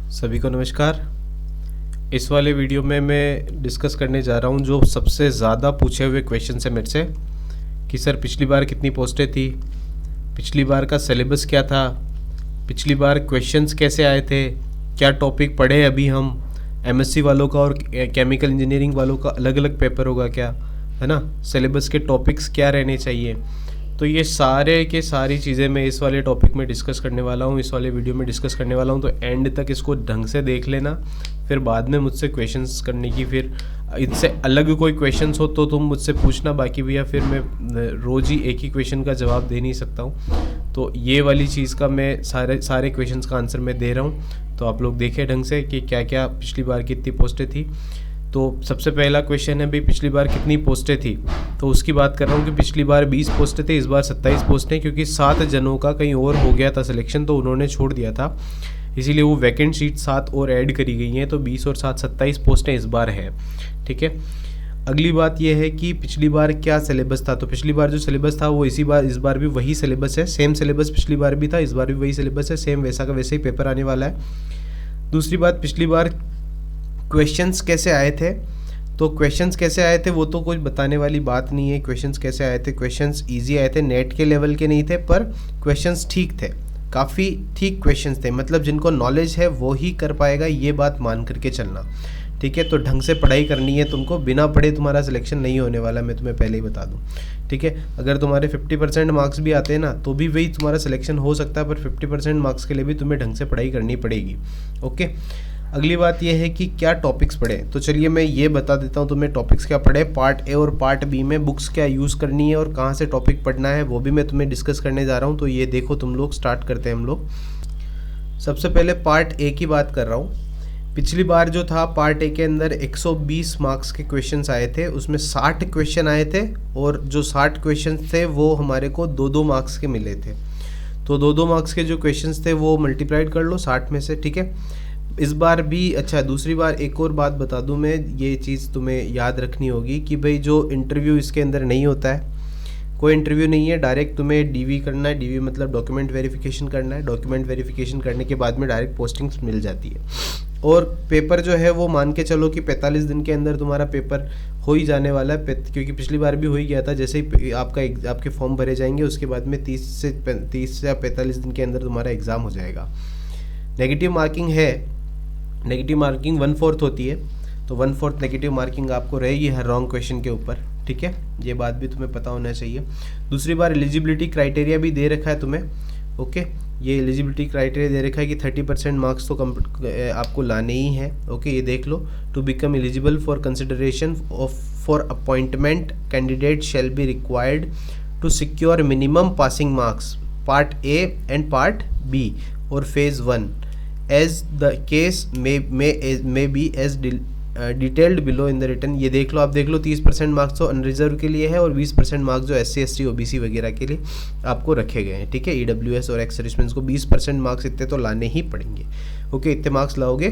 सभी को नमस्कार। इस वाले वीडियो में मैं डिस्कस करने जा रहा हूँ जो सबसे ज़्यादा पूछे हुए क्वेश्चन है मेरे से कि सर पिछली बार कितनी पोस्टें थी, पिछली बार का सिलेबस क्या था, पिछली बार क्वेश्चंस कैसे आए थे, क्या टॉपिक पढ़े अभी हम, एमएससी वालों का और केमिकल इंजीनियरिंग वालों का अलग अलग पेपर होगा क्या, है ना, सिलेबस के टॉपिक्स क्या रहने चाहिए। तो ये सारे के सारी चीज़ें मैं इस वाले टॉपिक में डिस्कस करने वाला हूँ, इस वाले वीडियो में डिस्कस करने वाला हूँ। तो एंड तक इसको ढंग से देख लेना, फिर बाद में मुझसे क्वेश्चंस करने की, फिर इससे अलग कोई क्वेश्चंस हो तो तुम मुझसे पूछना। बाकी भैया फिर मैं रोज़ ही एक ही क्वेश्चन का जवाब दे नहीं सकता हूँ, तो ये वाली चीज़ का मैं सारे क्वेश्चंस का आंसर मैं दे रहा हूँ। तो आप लोग देखें ढंग से कि क्या क्या पिछली बार कितनी पोस्टें थी। तो सबसे पहला क्वेश्चन है भाई पिछली बार कितनी पोस्टें थी, तो उसकी बात कर रहा हूँ कि पिछली बार 20 पोस्टें थे, इस बार 27 पोस्टें, क्योंकि 7 जनों का कहीं और हो गया था सिलेक्शन तो उन्होंने छोड़ दिया था, इसीलिए वो वैकेंट सीट 7 और ऐड करी गई हैं। तो 20 और 7 27 पोस्टें इस बार हैं। ठीक है, अगली बात यह है कि पिछली बार क्या सिलेबस था। तो पिछली बार जो सिलेबस था वो इस बार भी वही सिलेबस है, सेम सिलेबस पिछली बार भी था, इस बार भी वही सिलेबस है, सेम वैसा का वैसे ही पेपर आने वाला है। दूसरी बात, पिछली बार क्वेश्चंस कैसे आए थे। तो क्वेश्चंस कैसे आए थे वो तो कुछ बताने वाली बात नहीं है। क्वेश्चंस कैसे आए थे, क्वेश्चंस इजी आए थे, नेट के लेवल के नहीं थे, पर क्वेश्चंस ठीक थे, काफ़ी ठीक क्वेश्चंस थे। मतलब जिनको नॉलेज है वो ही कर पाएगा, ये बात मान करके चलना। ठीक है, तो ढंग से पढ़ाई करनी है तुमको, बिना पढ़े तुम्हारा सिलेक्शन नहीं होने वाला, मैं तुम्हें पहले ही बता दूं। ठीक है, अगर तुम्हारे 50% मार्क्स भी आते हैं ना तो भी वही तुम्हारा सिलेक्शन हो सकता है, पर 50% मार्क्स के लिए भी तुम्हें ढंग से पढ़ाई करनी पड़ेगी। ओके, अगली बात यह है कि क्या टॉपिक्स पढ़े। तो चलिए मैं ये बता देता हूँ तुम्हें टॉपिक्स क्या पढ़े। पार्ट ए और पार्ट बी में बुक्स क्या यूज़ करनी है और कहाँ से टॉपिक पढ़ना है वो भी मैं तुम्हें डिस्कस करने जा रहा हूँ। तो ये देखो तुम लोग, स्टार्ट करते हैं हम लोग। सबसे पहले पार्ट ए की बात कर रहा हूँ। पिछली बार जो था पार्ट ए के अंदर 120 मार्क्स के क्वेश्चंस आए थे, उसमें 60 क्वेश्चन आए थे, और जो 60 क्वेश्चन थे वो हमारे को 2-2 मार्क्स के मिले थे। तो 2-2 मार्क्स के जो क्वेश्चंस थे वो मल्टीप्लाइड कर लो 60 में से। ठीक है, इस बार भी अच्छा, दूसरी बार एक और बात बता दूं मैं, ये चीज़ तुम्हें याद रखनी होगी कि भाई जो इंटरव्यू इसके अंदर नहीं होता है, कोई इंटरव्यू नहीं है, डायरेक्ट तुम्हें डीवी करना है। डीवी मतलब डॉक्यूमेंट वेरिफिकेशन करना है, डॉक्यूमेंट वेरिफिकेशन करने के बाद में डायरेक्ट पोस्टिंग्स मिल जाती है। और पेपर जो है वो मान के चलो कि 45 दिन के अंदर तुम्हारा पेपर हो ही जाने वाला है, क्योंकि पिछली बार भी हो ही गया था। जैसे ही आपके फॉर्म भरे जाएंगे उसके बाद में 30 या 45 दिन के अंदर तुम्हारा एग्ज़ाम हो जाएगा। नेगेटिव मार्किंग है, नेगेटिव मार्किंग 1/4 होती है, तो 1/4 नेगेटिव मार्किंग आपको रहेगी हर रॉन्ग क्वेश्चन के ऊपर। ठीक है, ये बात भी तुम्हें पता होना चाहिए। दूसरी बार एलिजिबिलिटी क्राइटेरिया भी दे रखा है तुम्हें। ओके, ये एलिजिबिलिटी क्राइटेरिया दे रखा है कि 30% मार्क्स तो आपको लाने ही हैं। ओके, ये देख लो। To become eligible for consideration for appointment candidate shall be required to secure minimum passing marks part A and part B और phase 1 as the case may be as detailed below in the written। ये देख लो, आप देख लो 30% marks तो unreserved के लिए है और 20% मार्क्स जो SC ST OBC वगैरह के लिए आपको रखे गए हैं। ठीक है, EWS और एक्स सर्विसमैन को 20% मार्क्स इतने तो लाने ही पड़ेंगे। ओके, इतने मार्क्स लाओगे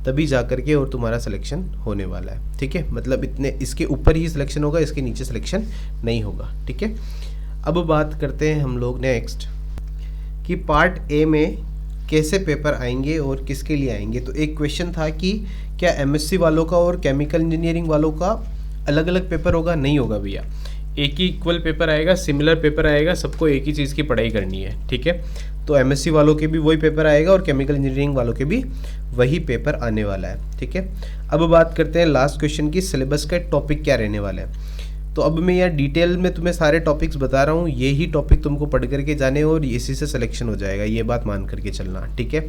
तभी जा करके और तुम्हारा सिलेक्शन होने वाला है। ठीक है, मतलब इतने, इसके ऊपर ही सिलेक्शन होगा, इसके नीचे सिलेक्शन नहीं होगा। ठीक है, अब बात करते हैं हम लोग नेक्स्ट कि पार्ट ए में कैसे पेपर आएंगे और किसके लिए आएंगे। तो एक क्वेश्चन था कि क्या एमएससी वालों का और केमिकल इंजीनियरिंग वालों का अलग अलग पेपर होगा। नहीं होगा भैया, एक ही इक्वल पेपर आएगा, सिमिलर पेपर आएगा, सबको एक ही चीज़ की पढ़ाई करनी है। ठीक है, तो एमएससी वालों के भी वही पेपर आएगा और केमिकल इंजीनियरिंग वालों के भी वही पेपर आने वाला है। ठीक है, अब बात करते हैं लास्ट क्वेश्चन की, सिलेबस का टॉपिक क्या रहने वाला है। तो अब मैं यार डिटेल में तुम्हें सारे टॉपिक्स बता रहा हूँ, ये ही टॉपिक तुमको पढ़ करके जाने और इसी से सिलेक्शन हो जाएगा, ये बात मान करके चलना। ठीक है,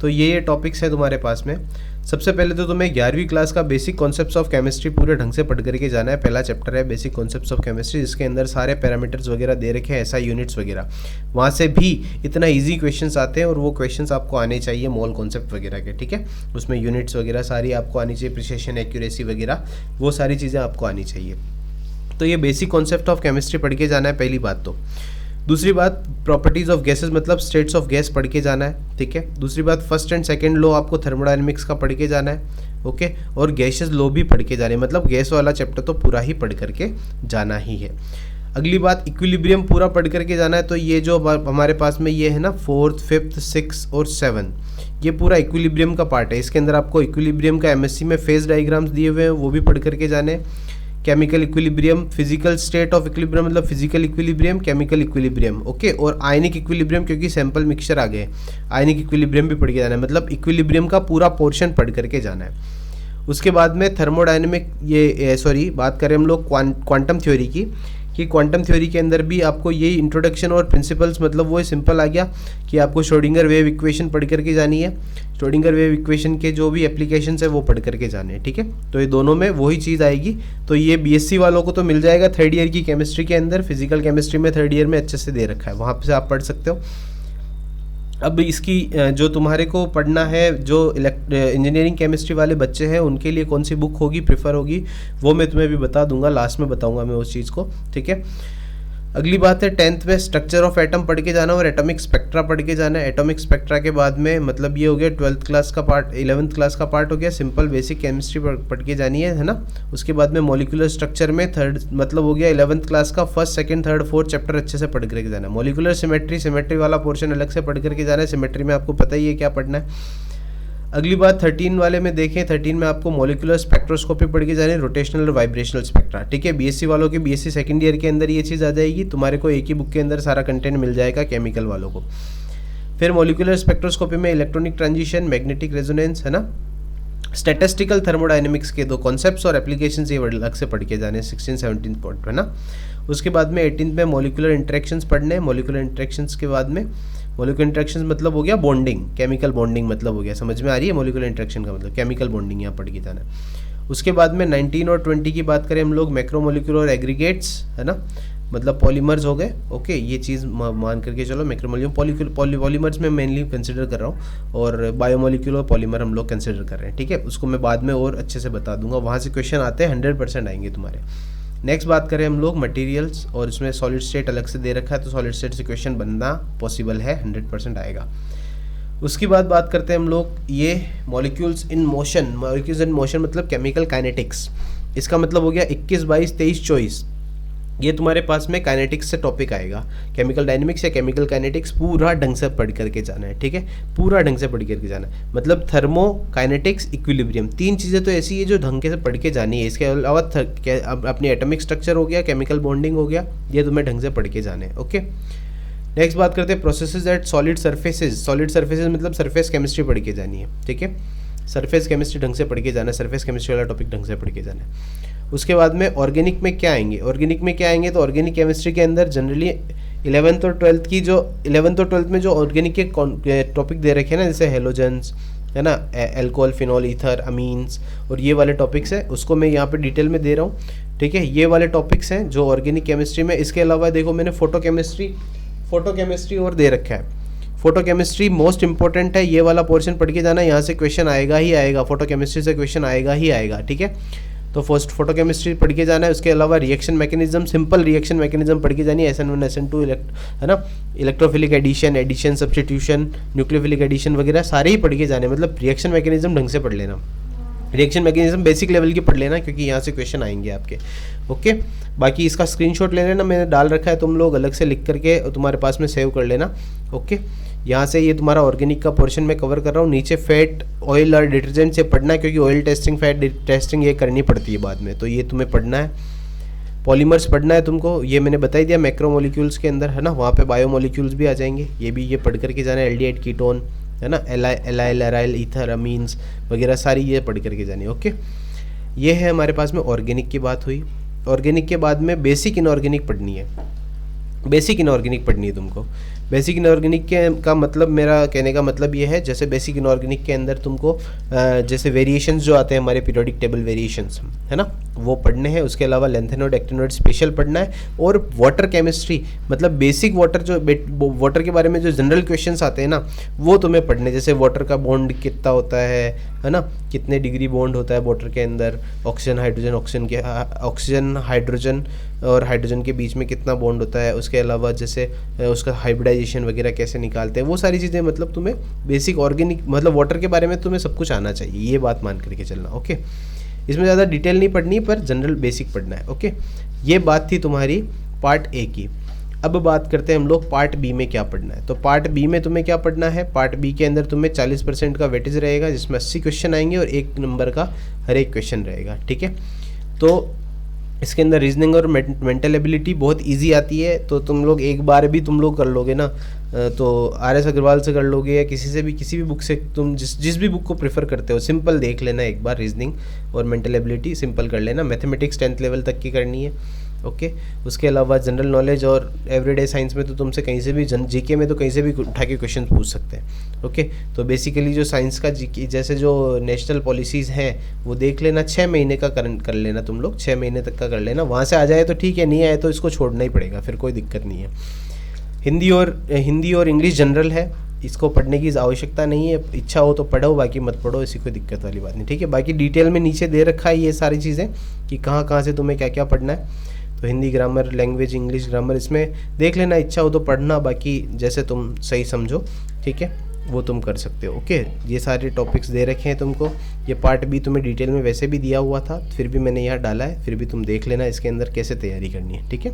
तो ये टॉपिक्स हैं तुम्हारे पास में। सबसे पहले तो तुम्हें 11वीं क्लास का बेसिक कॉन्सेप्ट्स ऑफ केमिस्ट्री पूरे ढंग से पढ़ करके जाना है। पहला चैप्टर है बेसिक कॉन्सेप्ट्स ऑफ केमिस्ट्री, जिसके अंदर सारे पैरामीटर्स वगैरह दे रखे हैं, ऐसा यूनिट्स वगैरह। वहाँ से भी इतना ईजी क्वेश्चंस आते हैं और वो क्वेश्चंस आपको आने चाहिए मोल कॉन्सेप्ट वगैरह के। ठीक है, उसमें यूनिट्स वगैरह सारी आपको आनी चाहिए, प्रिसिशन, एक्यूरेसी वगैरह, वो सारी चीज़ें आपको आनी चाहिए। तो ये बेसिक कॉन्सेप्ट ऑफ केमिस्ट्री पढ़ के जाना है, पहली बात तो। दूसरी बात, प्रॉपर्टीज़ ऑफ गैसेस मतलब स्टेट्स ऑफ गैस पढ़ के जाना है। ठीक है, दूसरी बात, फर्स्ट एंड सेकंड लॉ आपको थर्मोडायनेमिक्स का पढ़ के जाना है। ओके, और गैसेस लॉ भी पढ़ के जाने, मतलब गैस वाला चैप्टर तो पूरा ही पढ़ करके जाना ही है। अगली बात, इक्विलिब्रियम पूरा पढ़ करके जाना है। तो ये जो हमारे पास में ये है ना 4th, 5th, 6 और 7, ये पूरा इक्विलिब्रियम का पार्ट है। इसके अंदर आपको इक्विलिब्रियम का एमएससी में फेज डायग्राम्स दिए हुए हैं, वो भी पढ़ करके जाने। Chemical equilibrium, physical state of equilibrium मतलब physical equilibrium, chemical equilibrium, okay. और आयनिक इक्विलिब्रियम, क्योंकि सैंपल मिक्सचर आ गए, आयनिक इक्विलिब्रियम भी पढ़ के जाना है। मतलब इक्विलिब्रियम का पूरा पोर्शन पढ़ करके जाना है। उसके बाद में थर्मोडायनेमिक, बात करें हम लोग क्वांटम थ्योरी की, कि क्वांटम थ्योरी के अंदर भी आपको यही इंट्रोडक्शन और प्रिंसिपल्स, मतलब वो सिंपल आ गया कि आपको श्रोडिंगर वेव इक्वेशन पढ़ करके जानी है। श्रोडिंगर वेव इक्वेशन के जो भी एप्लीकेशंस है वो पढ़ करके जाने हैं, ठीक है। तो ये दोनों में वही चीज़ आएगी। तो ये बीएससी वालों को तो मिल जाएगा 3rd ईयर की केमिस्ट्री के अंदर, फिजिकल केमिस्ट्री में 3rd ईयर में अच्छे से दे रखा है, वहाँ से आप पढ़ सकते हो। अब इसकी जो तुम्हारे को पढ़ना है, जो इंजीनियरिंग केमिस्ट्री वाले बच्चे हैं उनके लिए कौन सी बुक होगी, प्रेफर होगी, वो मैं तुम्हें भी बता दूंगा, लास्ट में बताऊंगा मैं उस चीज़ को, ठीक है। अगली बात है 10th में स्ट्रक्चर ऑफ एटम पढ़ के जाना और एटॉमिक स्पेक्ट्रा पढ़ के जाना है। एटॉमिक स्पेक्ट्रा के बाद में मतलब ये हो गया 12th क्लास का पार्ट, 11th क्लास का पार्ट हो गया। सिंपल बेसिक केमिस्ट्री पढ़ के जानी है ना। उसके बाद में मॉलिक्यूलर स्ट्रक्चर में मतलब हो गया 11th क्लास का 1st, 2nd, 3rd, 4th chapter अच्छे से पढ़ करके जाना है। मॉलिक्यूलर सिमेट्री वाला पोर्शन अलग से पढ़ करके जाना है। सिमेट्री में आपको पता ही है क्या पढ़ना है। अगली बात 13 वाले में देखें, 13 में आपको मॉलिक्यूलर स्पेक्ट्रोस्कोपी पढ़ के जाने, रोटेशनल और वाइब्रेशनल स्पेक्ट्रा, ठीक है। बीएससी वालों के बीएससी 2nd ईयर के अंदर ये चीज़ आ जाएगी, तुम्हारे को एक ही बुक के अंदर सारा कंटेंट मिल जाएगा केमिकल वालों को। फिर मॉलिक्यूलर स्पेक्ट्रोस्कोपी में इलेक्ट्रॉनिक ट्रांजिशन, मैग्नेटिक रेजोनेंस, है ना। स्टैटिस्टिकल थर्मोडायनेमिक्स के 2 कॉन्सेप्ट्स और एप्लीकेशंस ये अलग से पढ़ के जाने 16, 17 पॉइंट, है ना। उसके बाद में 18th में मॉलिक्यूलर इंटरेक्शंस पढ़ने। मॉलिक्यूलर इंटरेक्शंस के बाद में मॉलिक्यूलर इंटरेक्शंस मतलब हो गया बॉन्डिंग, केमिकल बॉन्डिंग मतलब हो गया, समझ में आ रही है मॉलिक्यूलर इंटरेक्शन का मतलब, केमिकल बॉन्डिंग यहाँ पढ़ के जाना है। उसके बाद में 19 और 20 की बात करें हम लोग, मैक्रोमोलिक्यूलर और एग्रीगेट्स, है ना, मतलब पॉलीमर्स हो गए, ओके। ये चीज़ मान करके चलो, मैक्रोमोलिक्यूलर पॉलीमर्स में मेनली कंसिडर कर रहा हूँ, और बायोमोलिक्यूलर पॉलीमर हम लोग कंसिडर कर रहे हैं, ठीक है। उसको मैं बाद में और अच्छे से बता दूंगा, वहाँ से क्वेश्चन आते हैं, 100% आएंगे तुम्हारे। नेक्स्ट बात करें हम लोग मटेरियल्स, और इसमें सॉलिड स्टेट अलग से दे रखा है, तो सॉलिड स्टेट से क्वेश्चन बनना पॉसिबल है, 100% आएगा। उसके बाद बात करते हैं हम लोग ये molecules in motion. Molecules in motion मतलब केमिकल काइनेटिक्स, इसका मतलब हो गया 21, 22, 23, 24, ये तुम्हारे पास में काइनेटिक्स से टॉपिक आएगा। केमिकल डायनेमिक्स या केमिकल काइनेटिक्स पूरा ढंग से पढ़ करके जाना है, ठीक है, पूरा ढंग से पढ़ करके जाना है। मतलब थर्मो, काइनेटिक्स, इक्विलिब्रियम, 3 चीज़ें तो ऐसी है जो ढंग से पढ़ के जानी है। इसके अलावा अपनी एटॉमिक स्ट्रक्चर हो गया, केमिकल बॉन्डिंग हो गया, ये तुम्हें ढंग से पढ़ के जाने हैं, ओके। नेक्स्ट बात करते हैं processes at solid surfaces. Solid surfaces मतलब सरफेस केमिस्ट्री पढ़ के जानी है, ठीक है। सरफेस केमिस्ट्री ढंग से पढ़ के जाना है, सरफेस केमिस्ट्री वाला टॉपिक ढंग से पढ़ के जाना है। उसके बाद में ऑर्गेनिक में क्या आएंगे, ऑर्गेनिक में क्या आएंगे, तो ऑर्गेनिक केमिस्ट्री के अंदर जनरली 11th और 12th में जो ऑर्गेनिक के टॉपिक दे रखे हैं ना, जैसे हेलोजेंस, है ना, एल्कोहल, फिनॉल, ईथर, अमीन्स, और ये वाले टॉपिक्स हैं, उसको मैं यहाँ पे डिटेल में दे रहा हूँ, ठीक है। ये वाले टॉपिक्स हैं जो ऑर्गेनिक केमिस्ट्री में। इसके अलावा देखो मैंने फोटो केमिस्ट्री और दे रखा है। फोटो केमिस्ट्री मोस्ट इंपॉर्टेंट है, ये वाला पोर्शन पढ़ के जाना, यहाँ से क्वेश्चन आएगा ही आएगा, फोटो केमिस्ट्री से क्वेश्चन आएगा ही आएगा, ठीक है। तो फर्स्ट फोटो केमिस्ट्री पढ़ के जाना है। उसके अलावा reaction mechanism, simple reaction mechanism पढ़ के जानी है, SN1, SN2, है ना, electrophilic addition, substitution, nucleophilic addition वगैरह सारे ही पढ़ के जाने। मतलब रिएक्शन मैकेनिज्म ढंग से पढ़ लेना, रिएक्शन मैकेनिज्म बेसिक लेवल की पढ़ लेना, क्योंकि यहाँ से क्वेश्चन आएंगे आपके, ओके। बाकी इसका स्क्रीनशॉट ले लेना, मैंने डाल रखा है, तुम लोग अलग से लिख करके तुम्हारे पास में सेव कर लेना, ओके। यहाँ से ये तुम्हारा ऑर्गेनिक का पोर्शन मैं कवर कर रहा हूँ। नीचे फैट, ऑयल और डिटर्जेंट से पढ़ना है, क्योंकि ऑयल टेस्टिंग, फैट टेस्टिंग ये करनी पड़ती है बाद में, तो ये तुम्हें पढ़ना है। पॉलीमर्स पढ़ना है तुमको, ये मैंने बता ही दिया मैक्रोमोलिक्यूल्स के अंदर, है ना, वहाँ पे बायोमोलिक्यूल्स भी आ जाएंगे, ये पढ़ करके जाना है। एल्डिहाइड, कीटोन, है ना, एलाइल, एराइल, ईथर, अमीन्स वगैरह सारी ये पढ़ करके जानी, ओके। ये है हमारे पास में ऑर्गेनिक की बात हुई। ऑर्गेनिक के बाद में बेसिक इनऑर्गेनिक पढ़नी है, बेसिक इनऑर्गेनिक पढ़नी है तुमको। बेसिक इनऑर्गेनिक का मतलब, मेरा कहने का मतलब ये है, जैसे बेसिक इनऑर्गेनिक के अंदर तुमको जैसे वेरिएशंस जो आते हैं हमारे पीरियोडिक टेबल वेरिएशंस, है ना, वो पढ़ने हैं। उसके अलावा लेंथेनॉइड, एक्टिनॉइड स्पेशल पढ़ना है। और वाटर केमिस्ट्री मतलब बेसिक वाटर, जो वाटर के बारे में जो जनरल क्वेश्चंस आते हैं ना, वो तुम्हें पढ़ने, जैसे वाटर का बॉन्ड कितना होता है ना, कितने डिग्री बॉन्ड होता है वाटर के अंदर, ऑक्सीजन हाइड्रोजन और हाइड्रोजन के बीच में कितना बॉन्ड होता है। उसके अलावा जैसे उसका हाइब्रिडाइजेशन वगैरह कैसे निकालते हैं, वो सारी चीज़ें, मतलब तुम्हें बेसिक ऑर्गेनिक मतलब वाटर के बारे में तुम्हें सब कुछ आना चाहिए, ये बात मान करके चलना, ओके। इसमें ज़्यादा डिटेल नहीं पढ़नी, पर जनरल बेसिक पढ़ना है, ओके। ये बात थी तुम्हारी पार्ट ए की। अब बात करते हैं हम लोग पार्ट बी में क्या पढ़ना है। तो पार्ट बी में तुम्हें क्या पढ़ना है, पार्ट बी के अंदर तुम्हें 40% का वेटेज रहेगा जिसमें 80 क्वेश्चन आएंगे और 1 नंबर का हर एक क्वेश्चन रहेगा, ठीक है। तो इसके अंदर रीजनिंग और मेंटल एबिलिटी बहुत इजी आती है, तो तुम लोग एक बार भी तुम लोग कर लोगे ना, तो RS अग्रवाल से कर लोगे या किसी से भी, किसी भी बुक से, तुम जिस भी बुक को प्रेफर करते हो, सिंपल देख लेना एक बार, रीजनिंग और मेंटल एबिलिटी सिंपल कर लेना। मैथमेटिक्स 10th लेवल तक की करनी है, ओके। उसके अलावा जनरल नॉलेज और एवरीडे साइंस में तो तुमसे कहीं से भी, जीके में तो कहीं से भी उठा के क्वेश्चन पूछ सकते हैं, ओके। तो बेसिकली जो साइंस का जीके, जैसे जो नेशनल पॉलिसीज़ हैं वो देख लेना, 6 महीने का कर लेना तुम लोग, 6 महीने तक का कर लेना। वहाँ से आ जाए तो ठीक है, नहीं आए तो इसको छोड़ना ही पड़ेगा, फिर कोई दिक्कत नहीं है। हिंदी और इंग्लिश जनरल है, इसको पढ़ने की आवश्यकता नहीं है, इच्छा हो तो पढ़ो, बाकी मत पढ़ो, ऐसी कोई दिक्कत वाली बात नहीं, ठीक है। बाकी डिटेल में नीचे दे रखा है ये सारी चीज़ें कि कहाँ से तुम्हें क्या क्या पढ़ना है। तो Hindi grammar, language, English grammar, इसमें देख लेना, इच्छा हो तो पढ़ना, बाकी जैसे तुम सही समझो, ठीक है, वो तुम कर सकते हो, ओके। ये सारे टॉपिक्स दे रखे हैं तुमको। ये पार्ट बी तुम्हें डिटेल में वैसे भी दिया हुआ था, फिर भी मैंने यहाँ डाला है, फिर भी तुम देख लेना इसके अंदर कैसे तैयारी करनी है, ठीक है।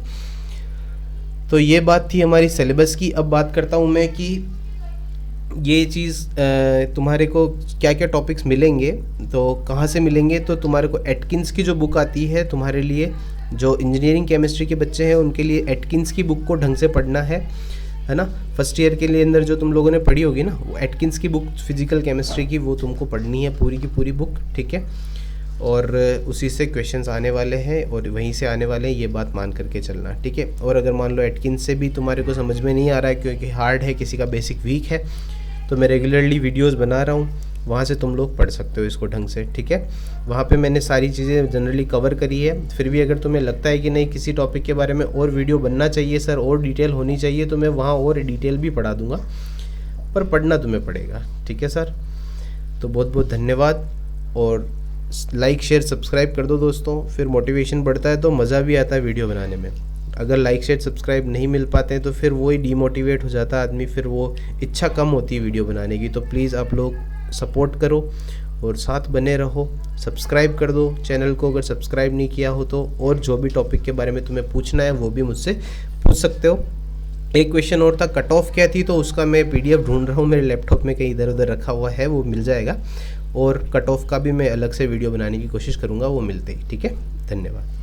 तो ये बात थी हमारी सिलेबस की। अब बात करता हूँ मैं कि ये चीज़ तुम्हारे को क्या क्या टॉपिक्स मिलेंगे, तो कहाँ से मिलेंगे। तो तुम्हारे को एटकिंस की जो बुक आती है तुम्हारे लिए, जो इंजीनियरिंग केमिस्ट्री के बच्चे हैं उनके लिए एटकिंस की बुक को ढंग से पढ़ना है ना। फर्स्ट ईयर के लिए अंदर जो तुम लोगों ने पढ़ी होगी ना, वो एटकिंस की बुक फिजिकल केमिस्ट्री की, वो तुमको पढ़नी है पूरी की पूरी बुक, ठीक है। और उसी से क्वेश्चंस आने वाले हैं और वहीं से आने वाले हैं, ये बात मान करके चलना, ठीक है। और अगर मान लो एटकिंस से भी तुम्हारे को समझ में नहीं आ रहा है क्योंकि हार्ड है, किसी का बेसिक वीक है, तो मैं रेगुलरली वीडियोस बना रहा हूँ, वहाँ से तुम लोग पढ़ सकते हो इसको ढंग से, ठीक है। वहाँ पे मैंने सारी चीज़ें जनरली कवर करी है। फिर भी अगर तुम्हें लगता है कि नहीं किसी टॉपिक के बारे में और वीडियो बनना चाहिए सर, और डिटेल होनी चाहिए, तो मैं वहाँ और डिटेल भी पढ़ा दूँगा, पर पढ़ना तुम्हें पड़ेगा, ठीक है सर। तो बहुत बहुत धन्यवाद, और लाइक शेयर सब्सक्राइब कर दो दोस्तों, फिर मोटिवेशन बढ़ता है तो मज़ा भी आता है वीडियो बनाने में। अगर लाइक शेयर सब्सक्राइब नहीं मिल पाते हैं तो फिर वही डीमोटिवेट हो जाता है आदमी, फिर वो इच्छा कम होती है वीडियो बनाने की। तो प्लीज़ आप लोग सपोर्ट करो और साथ बने रहो, सब्सक्राइब कर दो चैनल को अगर सब्सक्राइब नहीं किया हो तो, और जो भी टॉपिक के बारे में तुम्हें पूछना है वो भी मुझसे पूछ सकते हो। एक क्वेश्चन और था, कट ऑफ क्या थी, तो उसका मैं PDF ढूंढ रहा हूँ, मेरे लैपटॉप में कहीं इधर उधर रखा हुआ है, वो मिल जाएगा। और कट ऑफ का भी मैं अलग से वीडियो बनाने की कोशिश करूँगा, वो मिलते ही, ठीक है। धन्यवाद।